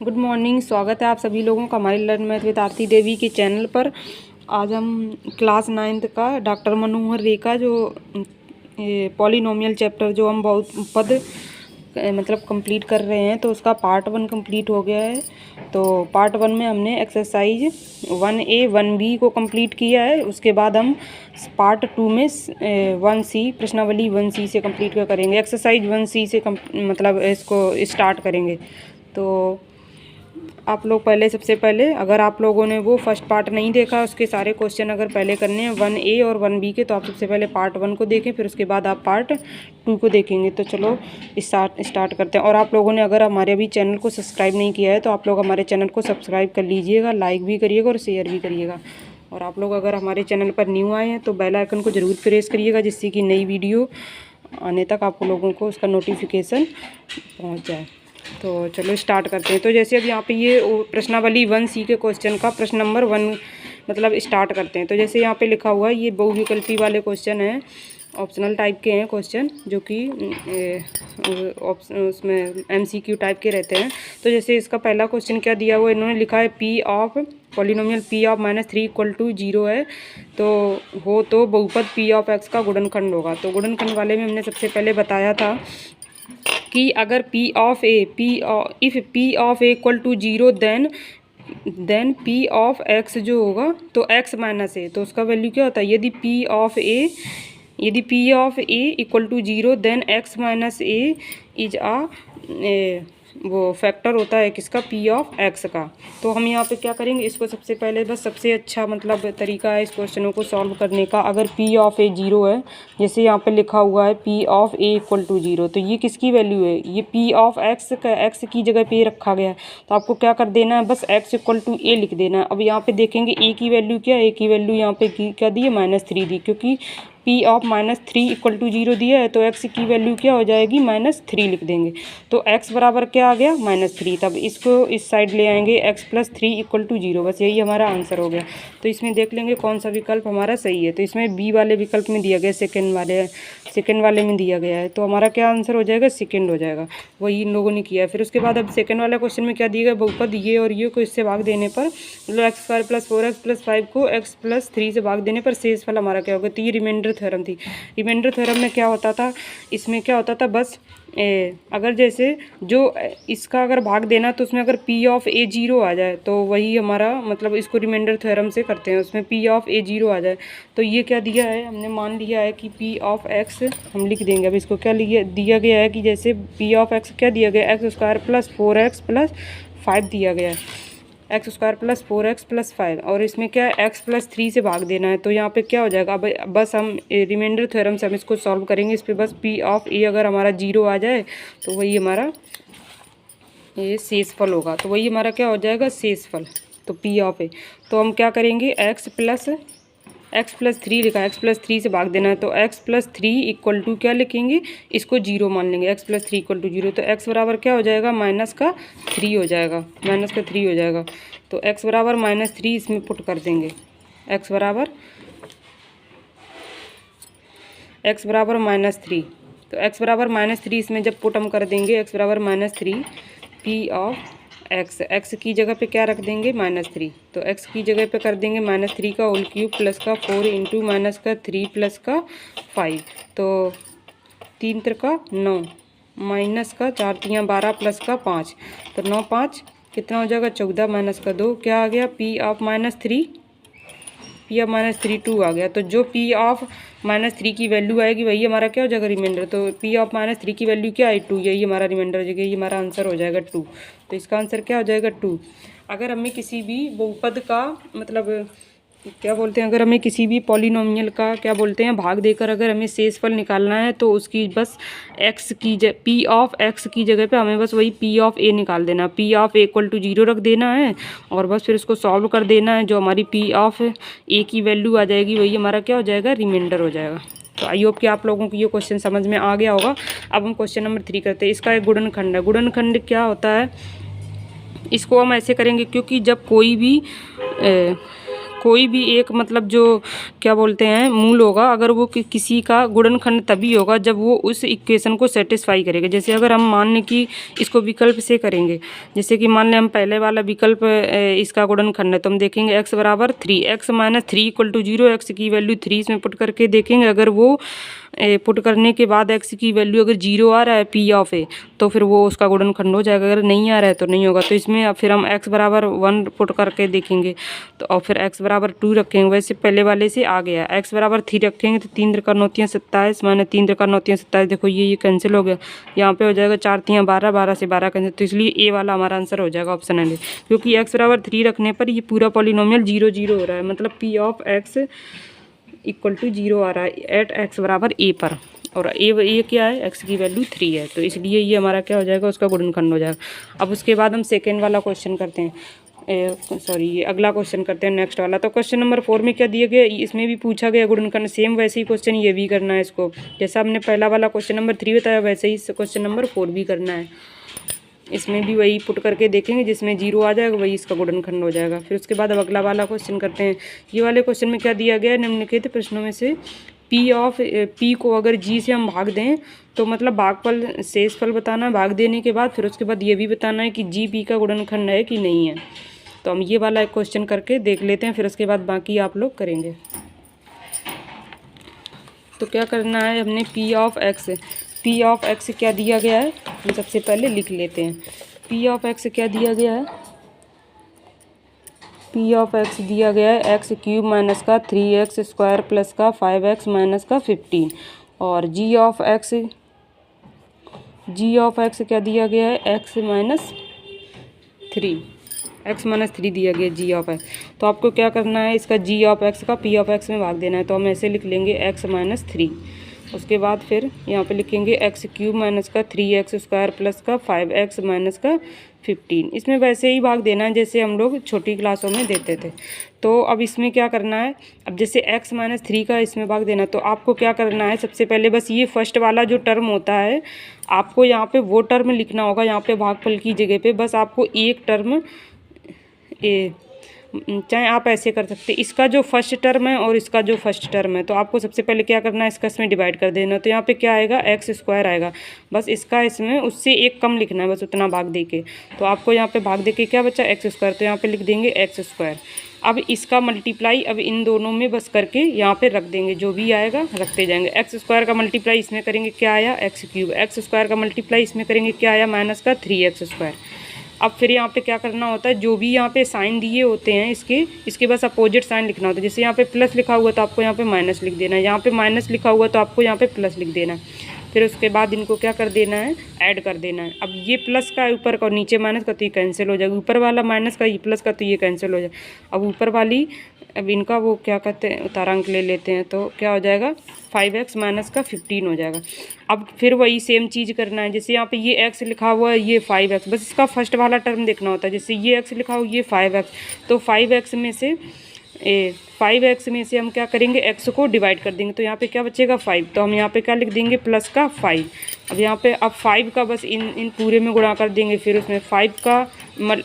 Good morning. स्वागत है आप सभी लोगों का हमारे learn math with Aarti Devi के चैनल पर। आज हम क्लास 9th का डॉक्टर मनोहर रे का जो पॉलिनोमियल चैप्टर जो हम बहुत पद मतलब कंप्लीट कर रहे हैं, तो उसका पार्ट 1 कंप्लीट हो गया है। तो पार्ट 1 में हमने एक्सरसाइज 1A 1B को कंप्लीट किया है। उसके बाद हम पार्ट 2 में 1C प्रश्नावली 1C से कंप्लीट करेंगे। एक्सरसाइज 1C से मतलब इसको स्टार्ट करेंगे। तो आप लोग सबसे पहले अगर आप लोगों ने वो फर्स्ट पार्ट नहीं देखा, उसके सारे क्वेश्चन अगर पहले करने हैं 1A और 1B के, तो आप सबसे पहले पार्ट 1 को देखें, फिर उसके बाद आप पार्ट 2 को देखेंगे। तो चलो स्टार्ट करते हैं। और आप लोगों ने अगर हमारे अभी चैनल को सब्सक्राइब नहीं किया है, तो आप लोग हमारे चैनल को सब्सक्राइब कर लीजिएगा, लाइक भी करिएगा और शेयर भी करिएगा। और आप लोग अगर हमारे चैनल पर न्यू आए हैं तो बेल आइकन को ज़रूर प्रेस करिएगा, जिससे कि नई वीडियो आने तक आप लोगों को उसका नोटिफिकेशन पहुँच जाए। तो चलो स्टार्ट करते हैं। तो जैसे अब यहाँ पे ये प्रश्नावली 1C के क्वेश्चन का प्रश्न नंबर 1 मतलब स्टार्ट करते हैं। तो जैसे यहाँ पे लिखा हुआ है, ये बहुविकल्पी वाले क्वेश्चन हैं, ऑप्शनल टाइप के हैं क्वेश्चन, जो कि उसमें MCQ टाइप के रहते हैं। तो जैसे इसका पहला क्वेश्चन क्या दिया हुआ, इन्होंने लिखा है P of polynomial P of -3 = 0 है, तो बहुपद P ऑफ x का गुणनखंड होगा। तो गुणनखंड वाले में हमने सबसे पहले बताया था कि अगर P of A if P of A = 0 then P of x जो होगा तो x - a, तो उसका वैल्यू क्या होता है, यदि P of A = 0 then x - a is वो फैक्टर होता है किसका, P ऑफ x का। तो हम यहाँ पे क्या करेंगे, इसको सबसे पहले बस सबसे अच्छा मतलब तरीका है इस क्वेश्चनों को सॉल्व करने का। अगर P ऑफ A 0 है, जैसे यहाँ पे लिखा हुआ है P ऑफ A = 0, तो ये किसकी वैल्यू है, ये P ऑफ x का x की जगह पे रखा गया है। तो आपको क्या कर देना है, बस x = a लिख देना है। अब यहाँ पे देखेंगे A की वैल्यू क्या है, A की वैल्यू यहाँ पे क्या दी है, -3 दी, क्योंकि P ऑफ -3 = 0 दिया है, तो x की वैल्यू क्या हो जाएगी, -3 लिख देंगे। तो x बराबर क्या आ गया, -3। तब इसको इस साइड ले आएंगे, x + 3 = 0, बस यही हमारा आंसर हो गया। तो इसमें देख लेंगे कौन सा विकल्प हमारा सही है। तो इसमें B वाले विकल्प में दिया गया, सेकेंड वाले में दिया गया है, तो हमारा क्या आंसर हो जाएगा, सेकेंड हो जाएगा। वही इन लोगों ने किया है। फिर उसके बाद अब सेकेंड वाला क्वेश्चन में क्या दिया गया, बहुपद ये और ये को इससे भाग देने पर, मतलब x² + 4x + 5 को x + 3 से भाग देने पर शेष फल हमारा क्या होगा। तो ये रिमाइंडर थ्योरम थी। रिमाइंडर थ्योरम में क्या होता था, इसमें क्या होता था, बस अगर जैसे जो इसका अगर भाग देना, तो उसमें अगर P ऑफ A 0 आ जाए, तो वही हमारा मतलब इसको रिमाइंडर थ्योरम से करते हैं, उसमें P ऑफ A 0 आ जाए। तो ये क्या दिया है, हमने मान लिया है कि P ऑफ x हम लिख देंगे। अब इसको क्या दिया गया है कि जैसे P ऑफ x क्या दिया गया, x² + 4x + 5 दिया गया है, x² + 4x + 5, और इसमें क्या है, x + 3 से भाग देना है। तो यहाँ पे क्या हो जाएगा, अब बस हम रिमाइंडर थ्योरम से हम इसको सॉल्व करेंगे। इस पर बस P ऑफ A अगर हमारा 0 आ जाए, तो वही हमारा ये शेष फल होगा। तो वही हमारा क्या हो जाएगा, शेष फल। तो P ऑफ A, तो हम क्या करेंगे, x + 3 लिखा है, x + 3 से भाग देना है, तो x + 3 = क्या लिखेंगे, इसको 0 मान लेंगे, x + 3 = 0। तो x बराबर क्या हो जाएगा, -3 हो जाएगा, -3 हो जाएगा। तो x बराबर -3 इसमें पुट कर देंगे, x बराबर -3। तो x बराबर -3 इसमें जब पुट हम कर देंगे, x बराबर -3, P ऑफ x की जगह पे क्या रख देंगे, -3। तो x की जगह पे कर देंगे -3 का होल क्यूब + 4 × -3 + 5। तो 3 × 9 -4 × 12 + 5, तो 9 5 कितना हो जाएगा, 14 - 2 क्या आ गया, P ऑफ -3 2 आ गया। तो जो P ऑफ -3 की वैल्यू आएगी, वही हमारा क्या हो जाएगा, रिमाइंडर। तो P ऑफ -3 की वैल्यू क्या है, 2, यही हमारा रिमाइंडर हो जाएगा, यही हमारा आंसर हो जाएगा 2। तो इसका आंसर क्या हो जाएगा, 2। अगर हमें किसी भी बहुपद का मतलब क्या बोलते हैं, अगर हमें किसी भी पॉलिनोमियल का क्या बोलते हैं भाग देकर अगर हमें शेषफल निकालना है, तो उसकी बस P ऑफ x की जगह पे हमें बस वही P ऑफ A निकाल देना, P ऑफ A = 0 रख देना है, और बस फिर उसको सॉल्व कर देना है। जो हमारी P ऑफ A की वैल्यू आ जाएगी, वही हमारा क्या हो जाएगा, रिमाइंडर हो जाएगा। तो आई होप कि आप लोगों को ये क्वेश्चन समझ में आ गया होगा। अब हम क्वेश्चन नंबर 3 करते हैं। इसका एक गुणनखंड है। गुणनखंड क्या होता है, इसको हम ऐसे करेंगे, क्योंकि जब कोई भी एक मतलब जो क्या बोलते हैं मूल होगा, अगर वो किसी का गुणनखंड तभी होगा जब वो उस इक्वेशन को सेटिस्फाई करेगा। जैसे अगर हम मान लें कि इसको विकल्प से करेंगे, जैसे कि मान लें हम पहले वाला विकल्प इसका गुणनखंड है, तो हम देखेंगे x बराबर 3, x minus 3 equal to 0, x की वैल्यू 3 इसमें पुट करके देखेंगे। अगर वो पुट करने के बाद x की वैल्यू अगर 0 आ रहा है p ऑफ a, तो फिर वो उसका गुणनखंड हो जाएगा। अगर नहीं आ रहा है तो नहीं होगा। तो इसमें अब फिर हम x बराबर 1 पुट करके देखेंगे, तो और फिर x बराबर 2 रखेंगे। वैसे पहले वाले से आ गया। x बराबर 3 रखेंगे तो 3 त्रिका 9 27 माइनस 3 त्रिका 9 27, देखो ये कैंसिल हो गया। यहाँ पे हो जाएगा 4 3 12, 12 से 12 कैंसिल। तो इसलिए ए वाला हमारा आंसर हो जाएगा ऑप्शन ए, क्योंकि x बराबर 3 रखने पर ये पूरा पॉलिनोमियल 0 0 हो रहा है, मतलब p of x equal to 0 आ रहा है एट x बराबर a पर, और ए क्या है, x की वैल्यू 3 है। तो इसलिए ये हमारा क्या हो जाएगा, उसका गुणनखंड हो जाएगा। अब उसके बाद हम सेकेंड वाला क्वेश्चन करते हैं, ये अगला क्वेश्चन करते हैं, नेक्स्ट वाला। तो क्वेश्चन नंबर 4 में क्या दिया गया, इसमें भी पूछा गया गुणनखंड, सेम वैसे ही क्वेश्चन ये भी करना है इसको। जैसा हमने पहला वाला क्वेश्चन नंबर 3 बताया, वैसे ही क्वेश्चन नंबर 4 भी करना है। इसमें भी वही पुट करके देखेंगे, जिसमें 0 आ जाएगा वही इसका गुणनखंड हो जाएगा। फिर उसके बाद अब अगला वाला क्वेश्चन करते हैं। ये वाले क्वेश्चन में क्या दिया गया है, निम्नलिखित प्रश्नों में से p को अगर g से हम भाग दें तो मतलब भागफल शेषफल बताना है। भाग देने के बाद फिर उसके बाद ये भी बताना है कि g p का गुणनखंड है कि नहीं है। तो हम ये वाला एक क्वेश्चन करके देख लेते हैं, फिर उसके बाद बाकी आप लोग करेंगे। तो क्या करना है, हमने p ऑफ x क्या दिया गया है, हम सबसे पहले लिख लेते हैं। p ऑफ x क्या दिया गया है, p ऑफ x दिया गया है x क्यूब माइनस का 3x स्क्वायर प्लस का 5x माइनस का 15, और g ऑफ x क्या दिया गया है, x माइनस 3 दिया गया g ऑफ x। तो आपको क्या करना है, इसका g ऑफ x का p ऑफ x में भाग देना है। तो हम ऐसे लिख लेंगे x माइनस 3, उसके बाद फिर यहाँ पे लिखेंगे x क्यूब माइनस का 3x स्क्वायर प्लस का 5x माइनस का 15। इसमें वैसे ही भाग देना है जैसे हम लोग छोटी क्लासों में देते थे। तो अब इसमें क्या करना है, अब जैसे x माइनस 3 का इसमें भाग देना, तो आपको क्या करना है, सबसे पहले बस ये फर्स्ट वाला जो टर्म होता है आपको यहाँ पे वो टर्म लिखना होगा। यहाँ पे भागफल की जगह पे बस आपको एक टर्म चाहे आप ऐसे कर सकते, इसका जो फर्स्ट टर्म है और इसका जो फर्स्ट टर्म है, तो आपको सबसे पहले क्या करना है, इसका इसमें डिवाइड कर देना। तो यहाँ पे क्या आएगा, एक्स स्क्वायर आएगा। बस इसका इसमें उससे एक कम लिखना है, बस उतना भाग दे के। तो आपको यहाँ पे भाग दे के क्या बचा, एक्स स्क्वायर, तो यहाँ पे लिख देंगे एक्स स्क्वायर। अब इसका मल्टीप्लाई अब इन दोनों में बस करके यहाँ पे रख देंगे, जो भी आएगा रखते जाएंगे। एक्स स्क्वायर का मल्टीप्लाई इसमें करेंगे, क्या आया, एक्स क्यूब। एक्स स्क्वायर का मल्टीप्लाई इसमें करेंगे, क्या आया, माइनस का 3x स्क्वायर। अब फिर यहाँ पे क्या करना होता है, जो भी यहाँ पे साइन दिए होते हैं इसके बस अपोजिट साइन लिखना होता है। जैसे यहाँ पे प्लस लिखा हुआ तो आपको यहाँ पे माइनस लिख देना है, यहाँ पे माइनस लिखा हुआ तो आपको यहाँ पे प्लस लिख देना है। फिर उसके बाद इनको क्या कर देना है, ऐड कर देना है। अब ये प्लस का ऊपर का और नीचे माइनस का तो ये कैंसिल हो जाएगा, ऊपर वाला माइनस का ये प्लस का तो ये कैंसिल हो जाएगा। अब ऊपर वाली अब इनका वो क्या कहते हैं उतारांक ले लेते हैं, तो क्या हो जाएगा, 5x माइनस का 15 हो जाएगा। अब फिर वही सेम चीज़ करना है, जैसे यहाँ पे ये x लिखा हुआ है, ये 5x, बस इसका फर्स्ट वाला टर्म देखना होता है। जैसे ये x लिखा हुआ, ये 5x, तो 5x में से हम क्या करेंगे, x को डिवाइड कर देंगे। तो यहाँ पे क्या बचेगा, 5, तो हम यहाँ पे क्या लिख देंगे, प्लस का 5। अब यहाँ पे अब 5 का बस इन पूरे में गुणा कर देंगे। फिर उसमें 5 का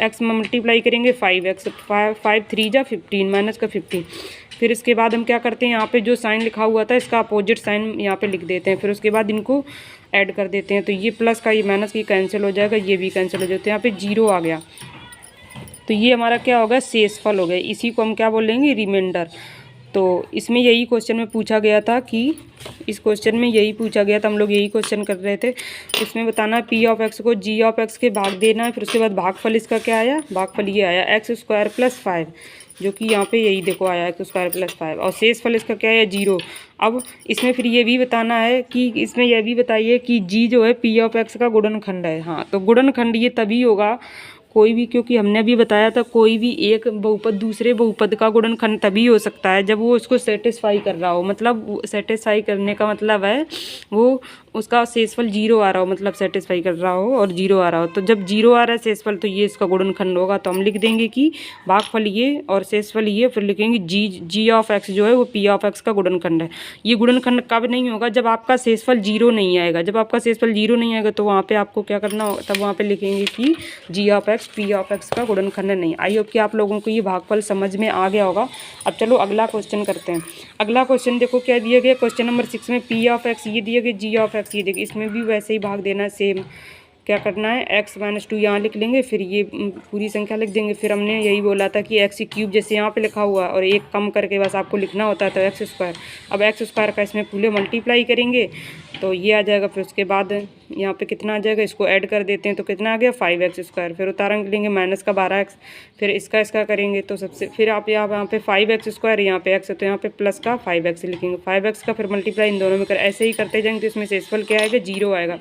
x में मल्टीप्लाई करेंगे 5x, 5 3 जा 15 माइनस का 15। फिर इसके बाद हम क्या करते हैं, यहाँ पे जो साइन लिखा हुआ था इसका अपोजिट साइन यहाँ पे लिख देते हैं। फिर उसके बाद इनको ऐड कर देते हैं, तो ये प्लस का ये माइनस की कैंसिल हो जाएगा, ये भी कैंसिल हो जाता है। यहाँ पे 0 आ गया, तो ये हमारा क्या होगा, शेषफल हो गया। इसी को हम क्या बोलेंगे, रिमाइंडर। तो इसमें यही क्वेश्चन में पूछा गया था कि इस क्वेश्चन में यही पूछा गया था, हम लोग यही क्वेश्चन कर रहे थे। इसमें बताना है p ऑफ x को g ऑफ x के भाग देना है। फिर उसके बाद भागफल इसका क्या आया, भागफल ये आया एक्स स्क्वायर प्लस 5, जो कि यहाँ पे यही देखो आया एक्स स्क्वायर प्लस 5, और शेषफल इसका क्या है, 0। अब इसमें फिर ये भी बताना है कि इसमें यह भी बताइए कि g जो है p ऑफ x का गुणनखंड है। हाँ, तो गुणनखंड ये तभी होगा कोई भी, क्योंकि हमने अभी बताया था कोई भी एक बहुपद दूसरे बहुपद का गुणनखंड तभी हो सकता है जब वो उसको सेटिस्फाई कर रहा हो। मतलब सेटिस्फाई करने का मतलब है वो उसका शेषफल 0 आ रहा हो, मतलब सेटिस्फाई कर रहा हो और 0 आ रहा हो। तो जब 0 आ रहा है शेषफल तो ये इसका गुणनखंड होगा। तो हम लिख देंगे कि भागफल ये और शेषफल ये, फिर लिखेंगे जी ऑफ एक्स जो है वो पी ऑफ एक्स का गुणनखंड है। ये गुणनखंड कब नहीं होगा? जब आपका शेषफल 0 नहीं आएगा। जब आपका शेषफल 0 नहीं आएगा तो वहाँ पे आपको क्या करना होगा, तब वहाँ पे लिखेंगे कि g of x p of x का गुणनखंड नहीं। आई होप कि आप लोगों को ये भागफल समझ में आ गया होगा। अब चलो अगला क्वेश्चन करते हैं। अगला क्वेश्चन देखो क्या दिया गया, क्वेश्चन नंबर 6 में पी ऑफ एक्स ये दिया गया, जी ऑफ एक्स ये दिया गया। इसमें भी वैसे ही भाग देना है, सेम। क्या करना है, x माइनस 2 यहाँ लिख लेंगे, फिर ये पूरी संख्या लिख देंगे। फिर हमने यही बोला था कि एक्स क्यूब जैसे यहाँ पे लिखा हुआ और एक कम करके बस आपको लिखना होता है, तो एक्स स्क्वायर। अब एक्स स्क्वायर का इसमें पूरे मल्टीप्लाई करेंगे तो ये आ जाएगा। फिर उसके बाद यहाँ पे कितना आ जाएगा, इसको ऐड कर देते हैं तो कितना आ गया 5x स्क्वायर। फिर उदाहरण लेंगे माइनस का 12x, फिर इसका करेंगे तो सबसे फिर आप यहाँ पे 5x स्क्वायर, यहाँ पे x है तो यहाँ पे प्लस का 5x लिखेंगे। 5x का फिर मल्टीप्लाई इन दोनों में कर, ऐसे ही करते जाएंगे। तो इसमें शेषफल क्या आएगा, 0 आएगा।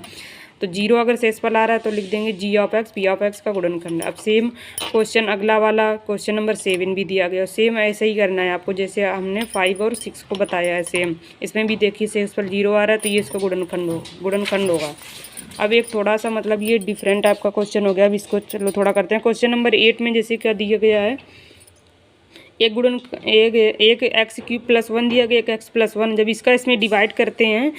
तो 0 अगर शेषफल आ रहा है तो लिख देंगे g of x p of x का गुणनखंड। अब सेम क्वेश्चन अगला वाला क्वेश्चन नंबर 7 भी दिया गया, सेम ऐसे ही करना है आपको जैसे हमने 5 और 6 को बताया है। सेम इसमें भी देखिए शेषफल 0 आ रहा है तो ये इसका गुणनखंड होगा। अब एक थोड़ा सा मतलब ये डिफरेंट टाइप का क्वेश्चन हो गया। अब इसको चलो थोड़ा करते हैं। क्वेश्चन नंबर 8 में जैसे क्या दिया गया है, एक एक्स क्यूब प्लस 1 दिया गया, एक एक्स प्लस 1। जब इसका इसमें डिवाइड करते हैं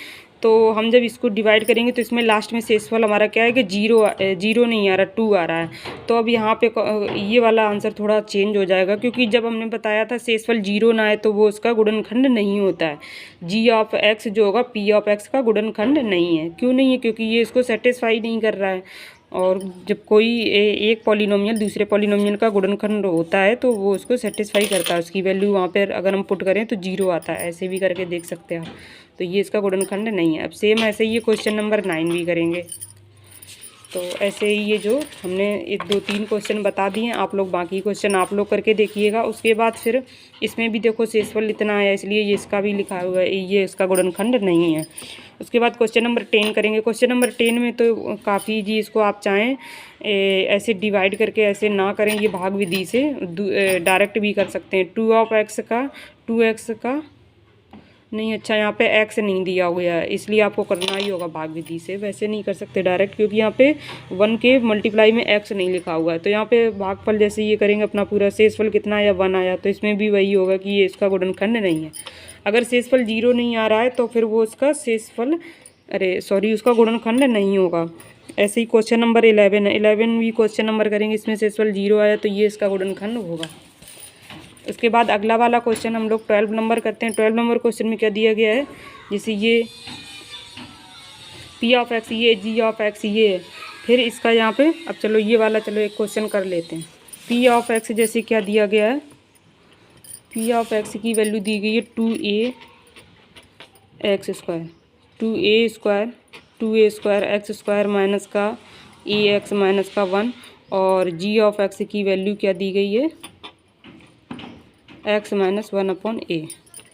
तो हम जब इसको डिवाइड करेंगे तो इसमें लास्ट में शेषफल हमारा क्या है कि 0 नहीं आ रहा, 2 आ रहा है। तो अब यहाँ पे ये वाला आंसर थोड़ा चेंज हो जाएगा, क्योंकि जब हमने बताया था शेषफल 0 ना आए तो वो उसका गुणनखंड नहीं होता है। जी ऑफ एक्स जो होगा पी ऑफ एक्स का गुणनखंड नहीं है। क्यों नहीं है? क्योंकि ये इसको सेटिस्फाई नहीं कर रहा है। और जब कोई एक पॉलिनोमियल दूसरे पॉलिनोमियल का गुणनखंड होता है तो वो उसको सेटिस्फाई करता है। उसकी वैल्यू वहाँ पर अगर हम पुट करें तो 0 आता है। ऐसे भी करके देख सकते हैं आप। तो ये इसका गुणनखंड नहीं है। अब सेम ऐसे ही ये क्वेश्चन नंबर 9 भी करेंगे। तो ऐसे ही ये जो हमने 1 2 3 क्वेश्चन बता दिए, आप लोग बाकी क्वेश्चन आप लोग करके देखिएगा। उसके बाद फिर इसमें भी देखो शेषफल इतना है इसलिए ये इसका भी लिखा हुआ है, ये इसका गुणनखंड नहीं है। उसके बाद क्वेश्चन नंबर 10 करेंगे। क्वेश्चन नंबर 10 में तो काफ़ी जी इसको आप चाहें ऐसे डिवाइड करके ऐसे ना करें, ये भाग विधि से डायरेक्ट भी कर सकते हैं। 2x का नहीं, अच्छा यहाँ पे x नहीं दिया हुआ है इसलिए आपको करना ही होगा भाग विधि से। वैसे नहीं कर सकते डायरेक्ट, क्योंकि यहाँ पे 1 के मल्टीप्लाई में x नहीं लिखा हुआ है। तो यहाँ पे भागफल जैसे ये करेंगे अपना पूरा, शेषफल कितना आया 1 आया, तो इसमें भी वही होगा कि ये इसका गुणनखंड नहीं है। अगर शेषफल 0 नहीं आ रहा है तो फिर वो उसका उसका गुणनखंड नहीं होगा। ऐसे ही क्वेश्चन नंबर 11 भी क्वेश्चन नंबर करेंगे। इसमें शेषफल 0 आया तो ये इसका गुणनखंड होगा। उसके बाद अगला वाला क्वेश्चन हम लोग 12 नंबर करते हैं। 12 नंबर क्वेश्चन में क्या दिया गया है, जैसे ये पी ऑफ एक्स ये, जी ऑफ एक्स ये है। फिर इसका यहाँ पे अब चलो ये वाला चलो एक क्वेश्चन कर लेते हैं। पी ऑफ एक्स जैसे क्या दिया गया है, पी ऑफ एक्स की वैल्यू दी गई है 2a square x square minus का ax माइनस का 1, और जी ऑफ एक्स की वैल्यू क्या दी गई है x माइनस 1/a।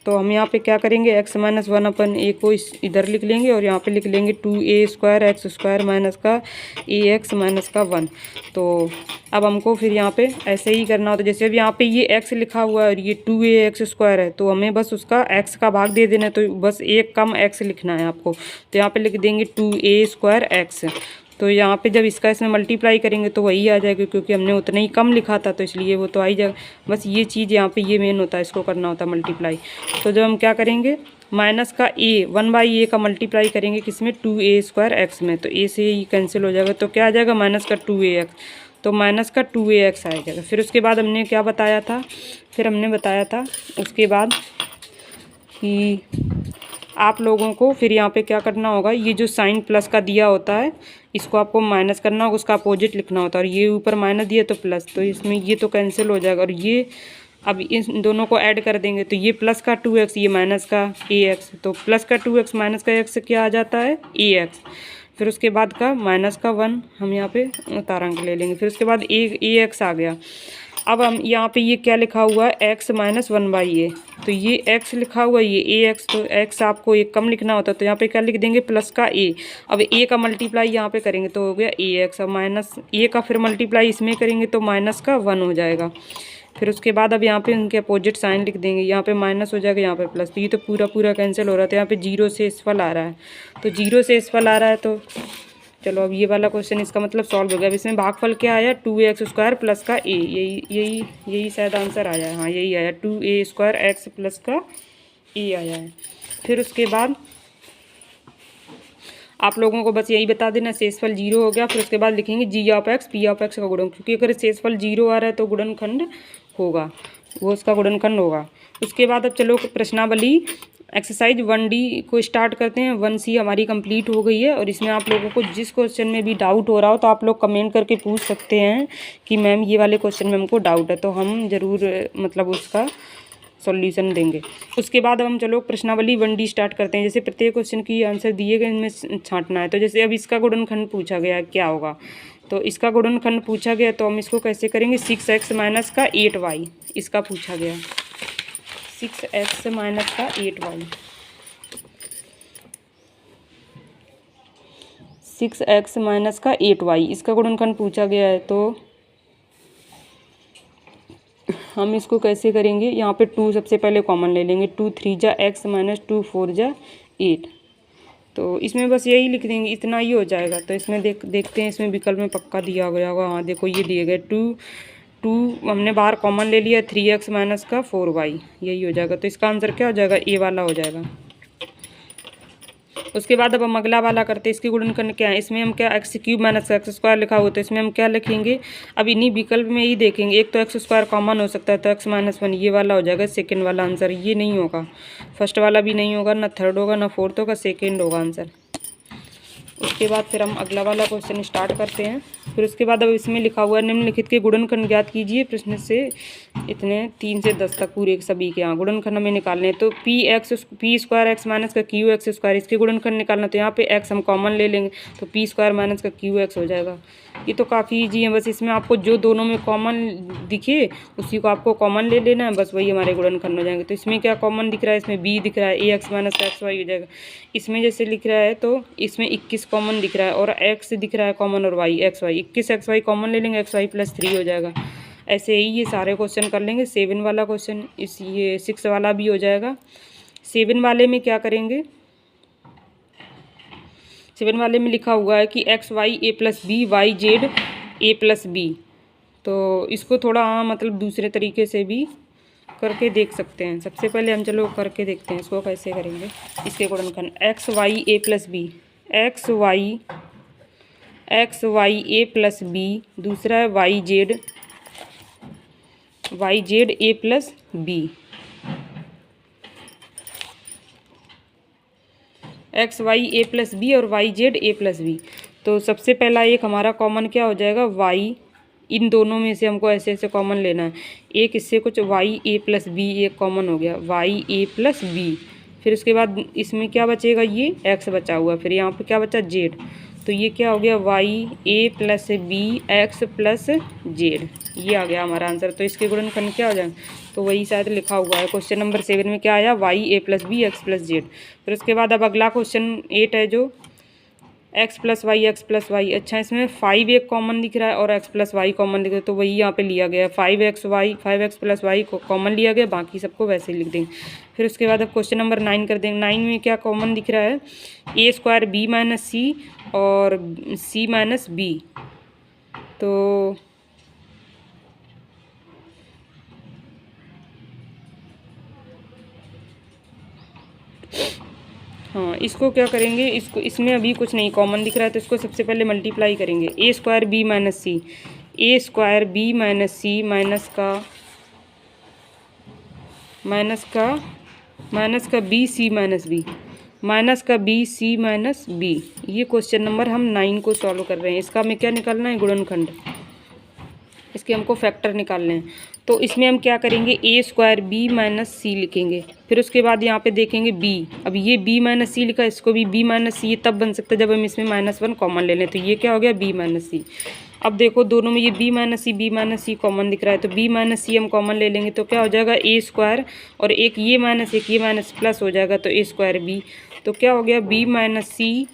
तो हम यहाँ पे क्या करेंगे, x माइनस 1/a को इधर लिख लेंगे और यहाँ पे लिख लेंगे 2a square x square minus का ax माइनस का 1। तो अब हमको फिर यहाँ पे ऐसे ही करना होता है। जैसे अब यहाँ पे ये x लिखा हुआ है और ये 2ax स्क्वायर है, तो हमें बस उसका x का भाग दे देना है। तो बस एक कम x लिखना है आपको। तो यहाँ पे लिख देंगे 2a स्क्वायर x। तो यहाँ पे जब इसका इसमें मल्टीप्लाई करेंगे तो वही आ जाएगा, क्योंकि हमने उतना ही कम लिखा था तो इसलिए वो तो आ ही जाएगा। बस ये चीज़ यहाँ पे ये मेन होता है, इसको करना होता है मल्टीप्लाई। तो जब हम क्या करेंगे, माइनस का a 1/a का मल्टीप्लाई करेंगे किसमें 2a स्क्वायर एक्स में, तो a से ही कैंसिल हो जाएगा। तो क्या आ जाएगा माइनस का 2ax, तो माइनस का 2ax आ जाएगा। फिर उसके बाद हमने क्या बताया था, उसके बाद कि आप लोगों को फिर यहाँ पे क्या करना होगा, ये जो साइन प्लस का दिया होता है इसको आपको माइनस करना होगा, उसका अपोजिट लिखना होता है। और ये ऊपर माइनस दिया तो प्लस, तो इसमें ये तो कैंसिल हो जाएगा। और ये अब इन दोनों को ऐड कर देंगे तो ये प्लस का 2x, ये माइनस का ax। तो प्लस का 2x माइनस का x क्या आ जाता है ax। फिर उसके बाद का माइनस का 1 हम यहाँ पे उतारांक ले लेंगे। फिर उसके बाद ax आ गया। अब हम यहाँ पे ये क्या लिखा हुआ है x माइनस 1/a, तो ये x लिखा हुआ है ये ax, तो x आपको एक कम लिखना होता है। तो यहाँ पे क्या लिख देंगे प्लस का a। अब a का मल्टीप्लाई यहाँ पे करेंगे तो हो गया ax, और माइनस a का फिर मल्टीप्लाई इसमें करेंगे तो माइनस का 1 हो जाएगा। फिर उसके बाद अब यहाँ पे उनके अपोजिट साइन लिख देंगे, यहाँ पे माइनस हो जाएगा, यहाँ पे प्लस, तो ये तो पूरा पूरा कैंसिल हो रहा था। यहाँ पे जीरो से इसफल आ रहा है, तो जीरो से इसफल आ रहा है, तो चलो अब ये वाला क्वेश्चन इसका मतलब सॉल्व हो गया। अब इसमें भागफल क्या आया, 2x² प्लस का a, यही शायद आंसर आया है। हाँ यही आया, 2a² x प्लस का a आया है। फिर उसके बाद आप लोगों को बस यही बता देना शेषफल 0 हो गया। फिर उसके बाद लिखेंगे g(x) p(x) का गुणन, क्योंकि अगर शेषफल 0 आ रहा है तो गुणनखंड होगा, वो उसका गुणनखंड होगा। उसके बाद अब चलो प्रश्नावली एक्सरसाइज 1D को स्टार्ट करते हैं। 1C हमारी कंप्लीट हो गई है, और इसमें आप लोगों को जिस क्वेश्चन में भी डाउट हो रहा हो तो आप लोग कमेंट करके पूछ सकते हैं कि मैम ये वाले क्वेश्चन में हमको डाउट है, तो हम ज़रूर मतलब उसका सॉल्यूशन देंगे। उसके बाद अब हम चलो प्रश्नावली 1D स्टार्ट करते हैं। जैसे प्रत्येक क्वेश्चन की आंसर दिए गए इनमें छांटना है। तो जैसे अब इसका गुणनखंड पूछा गया क्या होगा, तो इसका गुणनखंड पूछा गया तो हम इसको कैसे करेंगे, 6x माइनस का 8y इसका पूछा गया, 6x माइनस का 8y, 6x माइनस का 8y इसका गुणनखंड पूछा गया है। तो हम इसको कैसे करेंगे, यहाँ पे 2 सबसे पहले कॉमन ले लेंगे, 2 3 जा x माइनस 2 4 जा 8, तो इसमें बस यही लिख देंगे, इतना ही हो जाएगा। तो इसमें देखते हैं इसमें विकल्प में पक्का दिया गया होगा। हाँ देखो ये दिए गए, 2 हमने बाहर कॉमन ले लिया, 3x माइनस का 4y यही हो जाएगा। तो इसका आंसर क्या हो जाएगा, ए वाला हो जाएगा। उसके बाद अब हम अगला वाला करते हैं। इसकी गुणनखंड क्या है, इसमें हम क्या x³ माइनस x² लिखा हुआ, तो इसमें हम क्या लिखेंगे, अब इन्हीं विकल्प में ही देखेंगे। एक तो x² कॉमन हो सकता है, तो x माइनस 1 ये वाला हो जाएगा सेकंड वाला आंसर। ये नहीं होगा, फर्स्ट वाला भी नहीं होगा, ना थर्ड होगा, ना फोर्थ होगा, सेकंड होगा आंसर। उसके बाद फिर हम अगला वाला क्वेश्चन स्टार्ट करते हैं। फिर उसके बाद अब इसमें लिखा हुआ है निम्नलिखित के गुणनखंड ज्ञात कीजिए। प्रश्न से इतने 3 से 10 तक पूरे सभी के यहाँ गुणनखंड हमें निकालने हैं। तो p² x माइनस का qx² इसके गुणनखंड निकालना, तो यहाँ पे x हम कॉमन ले लेंगे, तो p² माइनस का qx हो जाएगा। ये तो काफ़ी ईजी है, बस इसमें आपको जो दोनों में कॉमन दिखे उसी को आपको कॉमन ले लेना है, बस वही हमारे गुणनखंड हो जाएंगे। तो इसमें क्या कॉमन दिख रहा है, इसमें b दिख रहा है, ax माइनस का xy हो जाएगा। इसमें जैसे लिख रहा है तो इसमें 21 कॉमन दिख रहा है, और x दिख रहा है कॉमन, और y xy 21 xy कॉमन ले लेंगे, xy प्लस 3 हो जाएगा। ऐसे ही ये सारे क्वेश्चन कर लेंगे। 7 वाला क्वेश्चन ये 6 वाला भी हो जाएगा। 7 वाले में क्या करेंगे, 7 वाले में लिखा हुआ है कि xy a plus B Y Z a plus B, तो इसको थोड़ा मतलब दूसरे तरीके से भी करके देख सकते हैं। सबसे पहले हम चलो करके देखते हैं इसको कैसे करेंगे। इसके गुणनखंड xy a plus B, xy a plus B, दूसरा है y Z a plus B, xy a plus B और y Z a plus B. तो सबसे पहला एक हमारा कॉमन क्या हो जाएगा, y, इन दोनों में से हमको ऐसे ऐसे कॉमन लेना है। एक इससे कुछ y a प्लस बी एक कॉमन हो गया, y a प्लस बी। फिर उसके बाद इसमें क्या बचेगा, ये x बचा हुआ, फिर यहाँ पे क्या बचा, z, तो ये क्या हो गया, y a plus B x plus z, ये आ गया हमारा आंसर। तो इसके गुणनखंड क्या हो जाएगा, तो वही शायद लिखा हुआ है क्वेश्चन नंबर 7 में क्या आया, y a plus B x plus z। फिर उसके बाद अब अगला क्वेश्चन 8 है जो x plus Y X plus Y. अच्छा इसमें 5 एक कॉमन दिख रहा है और x प्लस वाई कॉमन दिख रहा है, तो वही यहाँ पे लिया गया है, 5x प्लस वाई को कॉमन लिया गया, बाकी सबको वैसे ही लिख देंगे। फिर उसके बाद अब क्वेश्चन नंबर 9 कर देंगे। 9 में क्या कॉमन दिख रहा है, a² b माइनस सी और c माइनस बी। तो हाँ इसको क्या करेंगे, इसको इसमें अभी कुछ नहीं कॉमन दिख रहा है, तो इसको सबसे पहले मल्टीप्लाई करेंगे, a² b minus C, a² b minus C minus का B C minus B, minus का बी सी माइनस बी। ये क्वेश्चन नंबर हम 9 को सॉल्व कर रहे हैं। इसका हमें क्या निकालना है, गुणनखंड, इसके हमको फैक्टर निकालने हैं। तो इसमें हम क्या करेंगे, a² b माइनस सी लिखेंगे। फिर उसके बाद यहाँ पे देखेंगे b, अब ये b माइनस सी लिखा है, इसको भी b माइनस सी तब बन सकता है जब हम इसमें -1 कॉमन ले लें, तो ये क्या हो गया, b माइनस सी। अब देखो दोनों में ये b माइनस सी कॉमन दिख रहा है, तो b माइनस सी हम कॉमन ले लेंगे, तो क्या हो जाएगा, a² और एक ये माइनस प्लस हो जाएगा, तो a² b, तो क्या हो गया, b माइनस सी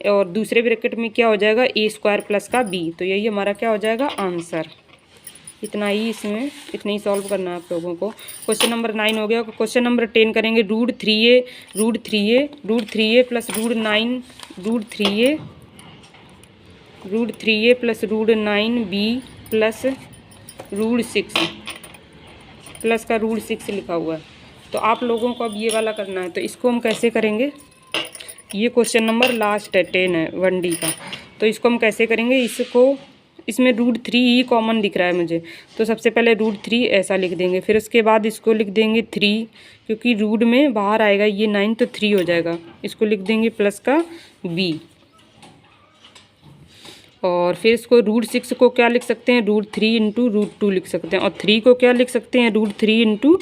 और दूसरे ब्रैकेट में क्या हो जाएगा, a² प्लस का b। तो यही हमारा क्या हो जाएगा आंसर। इतना ही इसमें इतना ही सॉल्व करना है आप लोगों को। क्वेश्चन नंबर 9 हो गया। क्वेश्चन नंबर 10 करेंगे। √3a plus √3a plus √9b plus √6 plus का √6 लिखा हुआ है। तो आप लोगों को अब ये वाला करना है। तो इसको हम कैसे करेंगे, ये क्वेश्चन नंबर लास्ट है 10 है 1D का। तो इसको हम कैसे करेंगे, इसमें √3 ही कॉमन दिख रहा है मुझे, तो सबसे पहले √3 ऐसा लिख देंगे। फिर उसके बाद इसको लिख देंगे 3, क्योंकि रूट में बाहर आएगा ये 9 तो 3 हो जाएगा। इसको लिख देंगे प्लस का b। और फिर इसको √6 को क्या लिख सकते हैं, √3 इंटू √2 लिख सकते हैं। और 3 को क्या लिख सकते हैं, √3 इंटू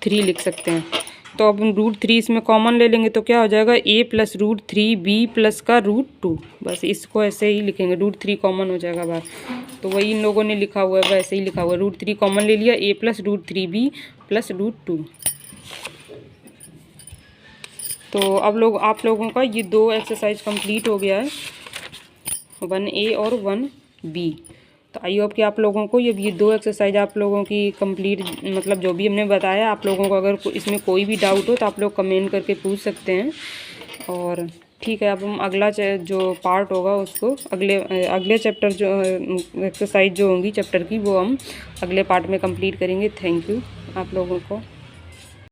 3 लिख सकते हैं। तो अब हम √3 इसमें कॉमन ले लेंगे तो क्या हो जाएगा, a प्लस √3b प्लस का √2। बस इसको ऐसे ही लिखेंगे, √3 कॉमन हो जाएगा बाहर। तो वही इन लोगों ने लिखा हुआ है, वैसे ही लिखा हुआ है। √3 कॉमन ले लिया, a प्लस √3b प्लस √2। तो अब आप लोगों का ये 2 एक्सरसाइज कंप्लीट हो गया है, 1A और 1B। तो आई होप कि आप लोगों को ये 2 एक्सरसाइज आप लोगों की कंप्लीट, मतलब जो भी हमने बताया, आप लोगों को अगर इसमें कोई भी डाउट हो तो आप लोग कमेंट करके पूछ सकते हैं। और ठीक है, अब हम अगला जो पार्ट होगा उसको अगले चैप्टर जो एक्सरसाइज जो होंगी चैप्टर की, वो हम अगले पार्ट में कंप्लीट करेंगे। थैंक यू आप लोगों को।